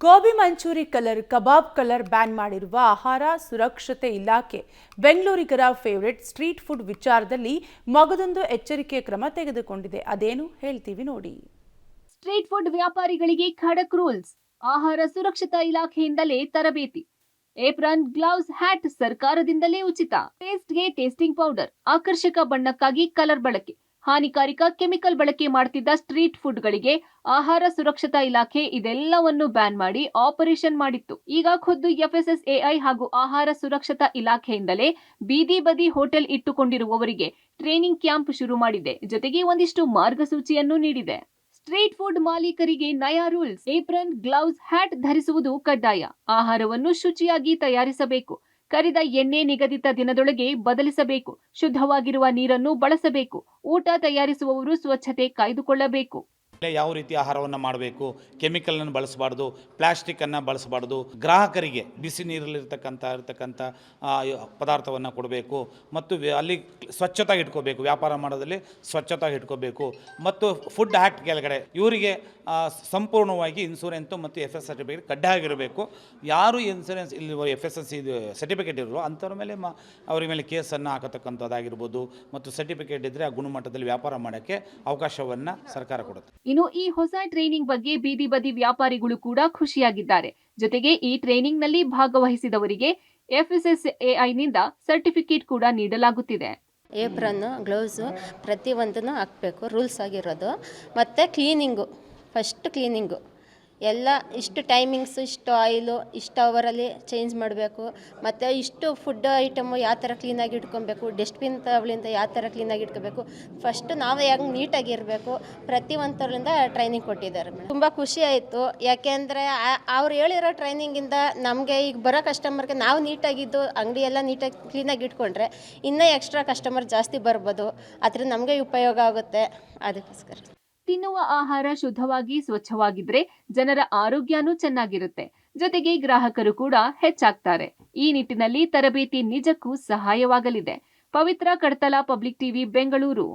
Gobi manchurian colour, ಕಬಾಬ್ colour ban ಮಾಡಿರುವ ಆಹಾರ ಸುರಕ್ಷತೆ ಇಲಾಖೆ ಬೆಂಗಳೂರಿಗರ ಫೇವರಿಟ್ ಸ್ಟ್ರೀಟ್ ಫುಡ್ ವಿಚಾರದಲ್ಲಿ ಮಗದೊಂದು ಎಚ್ಚರಿಕೆ ಕ್ರಮ ತೆಗೆದುಕೊಂಡಿದೆ. ಅದೇನು ಹೇಳ್ತೀವಿ ನೋಡಿ. ಸ್ಟ್ರೀಟ್ ಫುಡ್ ವ್ಯಾಪಾರಿಗಳಿಗೆ ಖಡಕ್ ರೂಲ್ಸ್. ಆಹಾರ ಸುರಕ್ಷತಾ ಇಲಾಖೆಯಿಂದಲೇ ತರಬೇತಿ. ಏಪ್ರನ್, ಗ್ಲೌಸ್, ಹ್ಯಾಟ್ ಸರ್ಕಾರದಿಂದಲೇ ಉಚಿತ. ಟೇಸ್ಟ್ಗೆ ಟೇಸ್ಟಿಂಗ್ ಪೌಡರ್, ಆಕರ್ಷಕ ಬಣ್ಣಕ್ಕಾಗಿ ಕಲರ್ ಬಳಕೆ, ಹಾನಿಕಾರಕ ಕೆಮಿಕಲ್ ಬಳಕೆ ಮಾಡುತ್ತಿದ್ದ ಸ್ಟ್ರೀಟ್ ಫುಡ್ಗಳಿಗೆ ಆಹಾರ ಸುರಕ್ಷತಾ ಇಲಾಖೆ ಇದೆಲ್ಲವನ್ನು ಬ್ಯಾನ್ ಮಾಡಿ ಆಪರೇಷನ್ ಮಾಡಿತ್ತು. ಈಗ ಖುದ್ದು FSSAI ಹಾಗೂ ಆಹಾರ ಸುರಕ್ಷತಾ ಇಲಾಖೆಯಿಂದಲೇ ಬೀದಿ ಬದಿ ಹೋಟೆಲ್ ಇಟ್ಟುಕೊಂಡಿರುವವರಿಗೆ ಟ್ರೈನಿಂಗ್ ಕ್ಯಾಂಪ್ ಶುರು ಮಾಡಿದೆ. ಜೊತೆಗೆ ಒಂದಿಷ್ಟು ಮಾರ್ಗಸೂಚಿಯನ್ನು ನೀಡಿದೆ. ಸ್ಟ್ರೀಟ್ ಫುಡ್ ಮಾಲೀಕರಿಗೆ ನಯಾ ರೂಲ್ಸ್. ಏಪ್ರನ್, ಗ್ಲೌಸ್, ಹ್ಯಾಟ್ ಧರಿಸುವುದು ಕಡ್ಡಾಯ. ಆಹಾರವನ್ನು ಶುಚಿಯಾಗಿ ತಯಾರಿಸಬೇಕು. ಕರಿದ ಎಣ್ಣೆ ನಿಗದಿತ ದಿನದೊಳಗೆ ಬದಲಿಸಬೇಕು. ಶುದ್ಧವಾಗಿರುವ ನೀರನ್ನು ಬಳಸಬೇಕು. ಊಟ ತಯಾರಿಸುವವರು ಸ್ವಚ್ಛತೆ ಕಾಯ್ದುಕೊಳ್ಳಬೇಕು. ಯಾವ ರೀತಿ ಆಹಾರವನ್ನು ಮಾಡಬೇಕು, ಕೆಮಿಕಲನ್ನು ಬಳಸಬಾರ್ದು, ಪ್ಲಾಸ್ಟಿಕ್ಕನ್ನು ಬಳಸಬಾರ್ದು, ಗ್ರಾಹಕರಿಗೆ ಬಿಸಿ ನೀರಲ್ಲಿರ್ತಕ್ಕಂಥ ಪದಾರ್ಥವನ್ನು ಕೊಡಬೇಕು ಮತ್ತು ಅಲ್ಲಿ ಸ್ವಚ್ಛತಾಗಿ ಇಟ್ಕೋಬೇಕು. ವ್ಯಾಪಾರ ಮಾಡೋದಲ್ಲಿ ಸ್ವಚ್ಛತಾಗಿ ಇಟ್ಕೋಬೇಕು ಮತ್ತು ಫುಡ್ ಆ್ಯಕ್ಟ್ ಕೆಳಗಡೆ ಇವರಿಗೆ ಸಂಪೂರ್ಣವಾಗಿ ಇನ್ಸೂರೆನ್ಸು ಮತ್ತು FS ಸರ್ಟಿಫಿಕೇಟ್ ಕಡ್ಡಾಯವಾಗಿರಬೇಕು. ಯಾರು ಇನ್ಸೂರೆನ್ಸ್ ಇಲ್ಲಿ FSS ಸರ್ಟಿಫಿಕೇಟ್ ಇರೋ ಅಂಥವ್ರ ಮೇಲೆ ಅವ್ರ ಮೇಲೆ ಕೇಸನ್ನು ಹಾಕತಕ್ಕಂಥದ್ದಾಗಿರ್ಬೋದು ಮತ್ತು ಸರ್ಟಿಫಿಕೇಟ್ ಇದ್ದರೆ ಆ ಗುಣಮಟ್ಟದಲ್ಲಿ ವ್ಯಾಪಾರ ಮಾಡೋಕ್ಕೆ ಅವಕಾಶವನ್ನು ಸರ್ಕಾರ ಕೊಡುತ್ತೆ. ಇನ್ನು ಈ ಹೊಸ ಟ್ರೈನಿಂಗ್ ಬಗ್ಗೆ ಬೀದಿ ಬದಿ ವ್ಯಾಪಾರಿಗಳು ಕೂಡ ಖುಷಿಯಾಗಿದ್ದಾರೆ. ಜೊತೆಗೆ ಈ ಟ್ರೈನಿಂಗ್ ನಲ್ಲಿ ಭಾಗವಹಿಸಿದವರಿಗೆ FSSAIನಿಂದ ಸರ್ಟಿಫಿಕೇಟ್ ಕೂಡ ನೀಡಲಾಗುತ್ತಿದೆ. ಏಪ್ರನ್ನು, ಗ್ಲೌಸು ಪ್ರತಿಯೊಂದನ್ನು ಹಾಕಬೇಕು, ರೂಲ್ಸ್ ಆಗಿರೋದು. ಮತ್ತು ಕ್ಲೀನಿಂಗು, ಫಸ್ಟ್ ಕ್ಲೀನಿಂಗು ಎಲ್ಲ ಇಷ್ಟು ಟೈಮಿಂಗ್ಸು, ಇಷ್ಟು ಆಯಿಲು, ಇಷ್ಟು ಅವರಲ್ಲಿ ಚೇಂಜ್ ಮಾಡಬೇಕು. ಮತ್ತು ಇಷ್ಟು ಫುಡ್ ಐಟಮು ಯಾವ ಥರ ಕ್ಲೀನಾಗಿ ಇಟ್ಕೊಬೇಕು, ಡಸ್ಟ್ಬಿನ್ ತವಳಿಂದ ಯಾವ ಥರ ಕ್ಲೀನಾಗಿ ಇಟ್ಕೋಬೇಕು, ಫಸ್ಟ್ ನಾವೇ ಹೆಂಗೆ ನೀಟಾಗಿರಬೇಕು, ಪ್ರತಿಯೊಂದರಿಂದ ಟ್ರೈನಿಂಗ್ ಕೊಟ್ಟಿದ್ದಾರೆ. ತುಂಬ ಖುಷಿ ಆಯಿತು. ಯಾಕೆಂದರೆ ಅವ್ರು ಹೇಳಿರೋ ಟ್ರೈನಿಂಗಿಂದ ನಮಗೆ ಈಗ ಬರೋ ಕಸ್ಟಮರ್ಗೆ ನಾವು ನೀಟಾಗಿದ್ದು ಅಂಗಡಿ ಎಲ್ಲ ನೀಟಾಗಿ ಕ್ಲೀನಾಗಿ ಇಟ್ಕೊಂಡ್ರೆ ಇನ್ನೂ ಎಕ್ಸ್ಟ್ರಾ ಕಸ್ಟಮರ್ ಜಾಸ್ತಿ ಬರ್ಬೋದು. ಅದರಿಂದ ನಮಗೆ ಉಪಯೋಗ ಆಗುತ್ತೆ. ಅದಕ್ಕೋಸ್ಕರ ತಿನ್ನುವ ಆಹಾರ ಶುದ್ಧವಾಗಿ ಸ್ವಚ್ಛವಾಗಿದ್ರೆ ಜನರ ಆರೋಗ್ಯನೂ ಚೆನ್ನಾಗಿರುತ್ತೆ. ಜೊತೆಗೆ ಗ್ರಾಹಕರು ಕೂಡ ಹೆಚ್ಚಾಗ್ತಾರೆ. ಈ ನಿಟ್ಟಿನಲ್ಲಿ ತರಬೇತಿ ನಿಜಕ್ಕೂ ಸಹಾಯವಾಗಲಿದೆ. ಪವಿತ್ರ ಕಡ್ತಲ, ಪಬ್ಲಿಕ್ ಟಿವಿ, ಬೆಂಗಳೂರು.